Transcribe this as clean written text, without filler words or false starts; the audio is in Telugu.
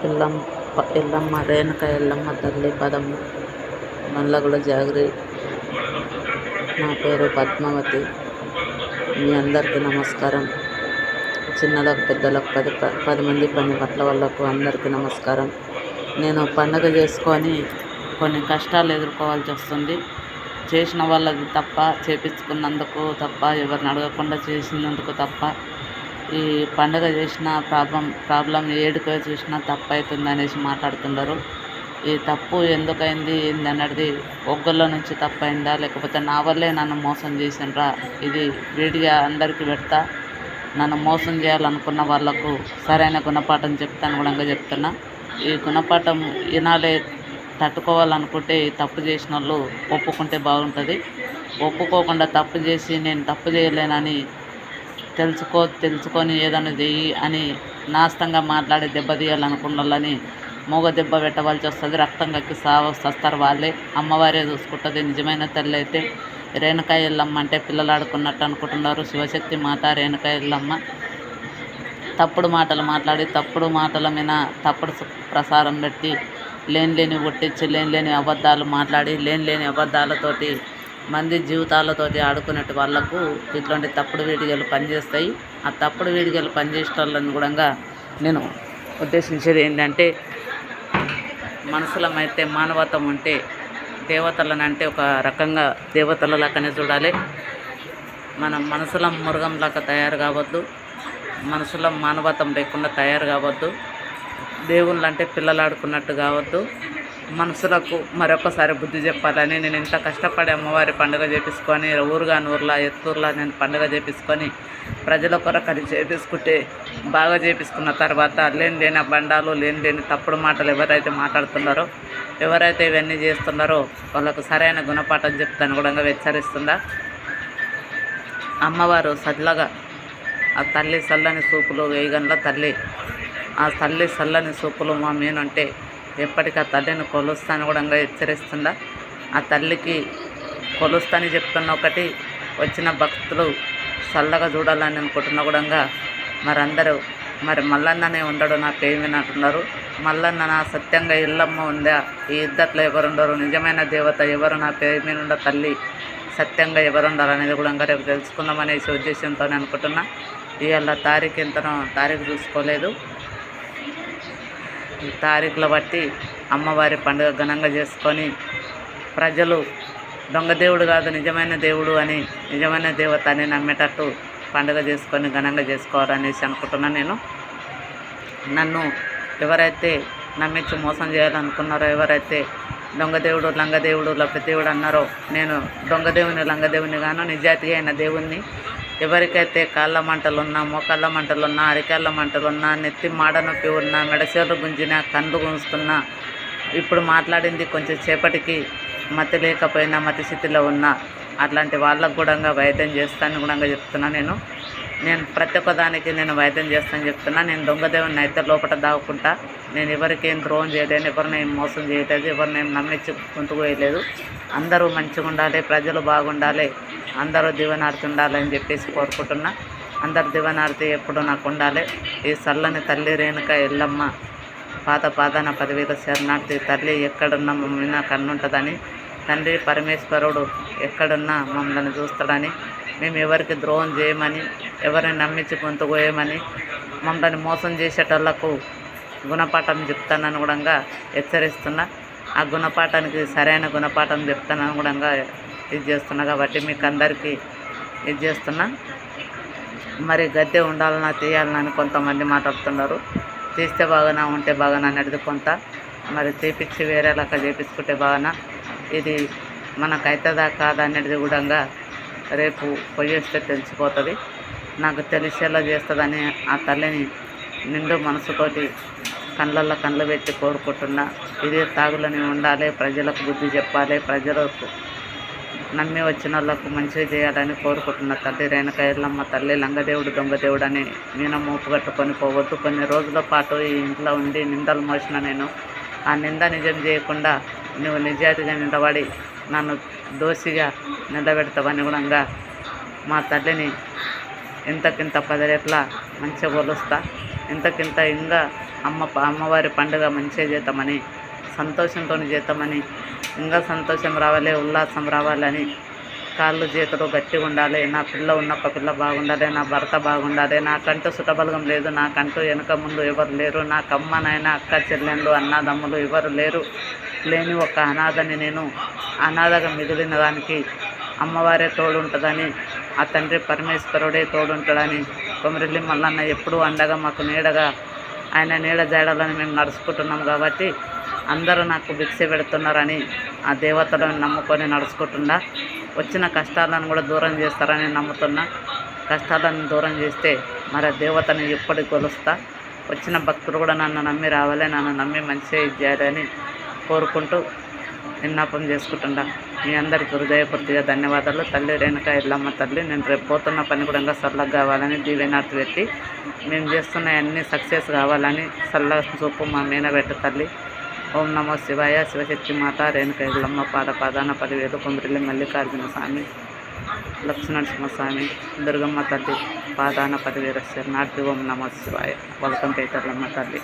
ఎల్లమ్మ రేణుక ఎల్లమ్మ తల్లి పదము నల్లగొండ జాగరి. నా పేరు పద్మావతి. మీ అందరికీ నమస్కారం. చిన్నలకు పెద్దలకు 10 మంది పని పట్ల వాళ్ళకు అందరికీ నమస్కారం. నేను పండగ చేసుకొని కొన్ని కష్టాలు ఎదుర్కోవాల్సి వస్తుంది. చేసిన వాళ్ళది తప్ప, చేపించుకున్నందుకు తప్ప, ఎవరిని అడగకుండా చేసినందుకు తప్ప, ఈ పండగ చేసిన ప్రాబ్లం ఏడుకో చూసినా తప్పు అవుతుంది అనేసి మాట్లాడుతున్నారు. ఈ తప్పు ఎందుకైంది ఏంది అన్నది ఒగ్గళ్ళ నుంచి తప్పు అయిందా, లేకపోతే నా వల్లే నన్ను మోసం చేసినరా, ఇది వీడిగా అందరికీ పెడతా. నన్ను మోసం చేయాలనుకున్న వాళ్ళకు సరైన గుణపాఠం చెప్తాను కూడా చెప్తున్నా. ఈ గుణపాఠం వినాలే, తట్టుకోవాలనుకుంటే ఈ తప్పు చేసిన వాళ్ళు ఒప్పుకుంటే బాగుంటుంది. ఒప్పుకోకుండా తప్పు చేసి నేను తప్పు చేయలేనని తెలుసుకొని ఏదైనా చెయ్యి అని నాస్తంగా మాట్లాడి దెబ్బతీయాలనుకున్న వాళ్ళని మూగ దెబ్బ పెట్టవలసి వస్తుంది. రక్తం కక్కి వస్తారు వాళ్ళే. అమ్మవారే చూసుకుంటుంది. నిజమైన తల్లి అయితే రేణుక ఎల్లమ్మ అంటే పిల్లలు ఆడుకున్నట్టు అనుకుంటున్నారు. శివశక్తి మాత రేణుక ఎల్లమ్మ తప్పుడు మాటలు మాట్లాడి, తప్పుడు మాటల మీద తప్పుడు ప్రసారం పెట్టి, లేని కొట్టించి, లేని అబద్ధాలు మాట్లాడి, లేని అబద్ధాలతోటి మంది జీవితాలతోటి ఆడుకునేటి వాళ్లకు ఇట్లాంటి తప్పుడు వీడియోలు పనిచేస్తాయి. ఆ తప్పుడు వీడియోలు పనిచేసే వాళ్ళని కూడా నేను ఉద్దేశించేది ఏంటంటే, మనుషులమైతే మానవత్వం ఉంటే దేవతలను అంటే ఒక రకంగా దేవతల లాగానే చూడాలి. మనం మనుషులం మృగంలాగా తయారు కావద్దు. మనుషులం మానవత్వం లేకుండా తయారు కావద్దు. దేవుళ్ళు అంటే పిల్లలు ఆడుకున్నట్టు కావద్దు. మనుషులకు మరొకసారి బుద్ధి చెప్పాలని నేను ఇంత కష్టపడి అమ్మవారి పండుగ చేపించుకొని ఊర్లా ఎత్తూరులా నేను పండుగ చేపించుకొని ప్రజల కొరకని చేపించుకుంటే బాగా చేపించుకున్న తర్వాత లేని బండాలు లేని తప్పుడు మాటలు ఎవరైతే మాట్లాడుతున్నారో, ఎవరైతే ఇవన్నీ చేస్తున్నారో వాళ్ళకు సరైన గుణపాఠం చెప్తాను కూడా హెచ్చరిస్తుందా. అమ్మవారు సల్లగా ఆ తల్లి చల్లని సూపులు వేయగల తల్లి. ఆ తల్లి చల్లని సూపులు మా మీనుంటే ఎప్పటికీ ఆ తల్లిని కొలుస్తాను కూడా హెచ్చరిస్తుందా. ఆ తల్లికి కొలుస్తాని చెప్తున్న ఒకటి, వచ్చిన భక్తులు చల్లగా చూడాలని అనుకుంటున్నా కూడా మరి మల్లన్ననే ఉండడు నా పేరు వినంటున్నారు. మల్లన్న నా సత్యంగా ఇల్లమ్మ ఉందా, ఈ ఇద్దట్లో ఎవరుండరు, నిజమైన దేవత ఎవరు, నా పేరు మీద ఉండ తల్లి సత్యంగా ఎవరుండారు అనేది కూడా రేపు తెలుసుకుందామనేసి ఉద్దేశంతో అనుకుంటున్నా. ఇవాళ తారీఖు చూసుకోలేదు. ఈ తారీఖుల బట్టి అమ్మవారి పండుగ ఘనంగా చేసుకొని ప్రజలు దొంగ దేవుడు కాదు నిజమైన దేవుడు అని, నిజమైన దేవత అని నమ్మేటట్టు పండుగ చేసుకొని ఘనంగా చేసుకోవాలనేసి అనుకుంటున్నాను. నేను నన్ను ఎవరైతే నమ్మించి మోసం చేయాలనుకున్నారో, ఎవరైతే దొంగదేవుడు లంగదేవుడు లభ్యదేవుడు అన్నారో, నేను దొంగదేవుని లంగదేవుని గాను నిజాయితీ అయిన దేవుణ్ణి. ఎవరికైతే కాళ్ళ మంటలున్నా, మోకాళ్ళ మంటలున్నా, అరికాళ్ళ మంటలున్నా, నెత్తి మాడ నొప్పి ఉన్నా, మెడసేలు గుంజినా, కళ్ళు గుంజుతున్నా, ఇప్పుడు మాట్లాడింది కొంచెం సేపటికి మతి లేకపోయినా మతి స్థితిలో ఉన్నా అట్లాంటి వాళ్ళకు కూడా వైద్యం చేస్తాను కూడా చెప్తున్నా. నేను ప్రతి ఒక్కదానికి నేను వైద్యం చేస్తాను చెప్తున్నా. నేను దొంగదేవుని అయితే లోపల దాక్కుంటా. నేను ఎవరికేం ద్రోహం చేయలేను, ఎవరిని మోసం చేయలేదు, ఎవరిని నమ్మించి గుంతుకు వేయలేదు. అందరూ మంచిగా ఉండాలి, ప్రజలు బాగుండాలి, అందరూ దీవెనార్తి ఉండాలని చెప్పేసి కోరుకుంటున్నా. అందరు దీవెనార్తి ఎప్పుడు నాకు ఉండాలి. ఈ చల్లని తల్లి రేణుక ఎల్లమ్మ పాదాన 10,000 శరణార్థి. తల్లి ఎక్కడున్నా మమ్మల్ని కన్నుంటుందని, తండ్రి పరమేశ్వరుడు ఎక్కడున్నా మమ్మల్ని చూస్తాడని, మేము ఎవరికి ద్రోహం చేయమని, ఎవరిని నమ్మించి గొంతుకోయమని, మమ్మల్ని మోసం చేసేటోళ్లకు గుణపాఠం చెప్తానని కూడా హెచ్చరిస్తున్నా. ఆ గుణపాఠానికి సరైన గుణపాఠం చెప్తానని కూడా ఇది చేస్తున్నా. కాబట్టి మీకు అందరికీ ఇది చేస్తున్నా. మరి గద్దె ఉండాలన్నా తీయాలన్నా కొంతమంది మాట్లాడుతున్నారు. తీస్తే బాగానా, ఉంటే బాగానా అనేది కొంత, మరి తీపిచ్చి వేరే లాగా చేపించుకుంటే బాగానా, ఇది మనకైతుందా కాదా అనేది కూడా రేపు పోయేస్తే తెలిసిపోతుంది. నాకు తెలిసేలా చేస్తుందని ఆ తల్లిని నిండు మనసుతోటి కళ్ళల్లో కళ్ళు పెట్టి కోరుకుంటున్నా. ఇదే తాగులని ఉండాలి, ప్రజలకు బుద్ధి చెప్పాలి, ప్రజలకు నమ్మి వచ్చిన వాళ్ళకు మంచిగా చేయాలని కోరుకుంటున్న తల్లి రేణుక ఎల్లమ్మ తల్లి. లంగదేవుడు దొంగదేవుడు అని నేను మూపు కట్టుకొని పోవద్దు. కొన్ని రోజుల పాటు ఈ ఇంట్లో ఉండి నిందలు మోసిన నేను ఆ నింద నిజం చేయకుండా నువ్వు నిజాయితీగా నిలబడి నన్ను దోషిగా నిలబెడతావని కూడా మా తల్లిని ఇంతకింత 10 రెట్ల మంచిగా కొలుస్తా, ఇంతకింత ఇంకా అమ్మవారి పండుగ మంచిగా చేద్దామని, సంతోషంతో చేద్దామని, ఇంకా సంతోషం రావాలి, ఉల్లాసం రావాలని, కాళ్ళు చేతులు గట్టిగా ఉండాలి, నా పిల్ల ఉన్నప్ప పిల్ల బాగుండాలి, నా భర్త బాగుండాలి, నాకంటూ సుటబలగం లేదు, నాకంటూ వెనక ముందు ఎవరు లేరు, నాకు అమ్మ నాయన అక్క చెల్లెళ్ళు అన్నదమ్ములు ఎవరు లేరు, లేని ఒక అనాథని నేను, అనాథగా మిగిలిన దానికి అమ్మవారే తోడుంటుందని, ఆ తండ్రి పరమేశ్వరుడే తోడుంటాడని, కొమరెల్లి మల్లన్న ఎప్పుడూ అండగా మాకు నీడగా, ఆయన నీడ జాడలని మేము నడుచుకుంటున్నాం కాబట్టి అందరూ నాకు భిక్ష పెడుతున్నారని ఆ దేవతలను నమ్ముకొని నడుచుకుంటున్నా. వచ్చిన కష్టాలను కూడా దూరం చేస్తారని నమ్ముతున్నా. కష్టాలను దూరం చేస్తే మరి ఆ దేవతని ఎప్పటికి కొలుస్తా. వచ్చిన భక్తులు కూడా నన్ను నమ్మి రావాలి, నన్ను నమ్మి మంచిగా ఇచ్చేయాలని కోరుకుంటూ విన్నపం చేసుకుంటున్నా. మీ అందరికీ హృదయపూర్తిగా ధన్యవాదాలు. తల్లి రేణుక ఎల్లమ్మ తల్లి, నేను రేపు పోతున్న పని కూడా ఇంకా చల్లగా కావాలని దీవెనార్తి పెట్టి, మేము చేస్తున్న అన్నీ సక్సెస్ కావాలని చల్లగా చూపు మా మీనబెట్టు తల్లి. ఓం నమో శివాయ. శివశక్తి మాత రేణుక ఎల్లమ్మ పాదాన 10,000. కొమరెల్లి మల్లికార్జున స్వామి, లక్ష్మీనరసింహస్వామి, దుర్గమ్మ తల్లి పాదాన 10,000 శరణార్థి. ఓం నమో శివాయ. వెల్కమ్ టు ఎల్లమ్మ తల్లి.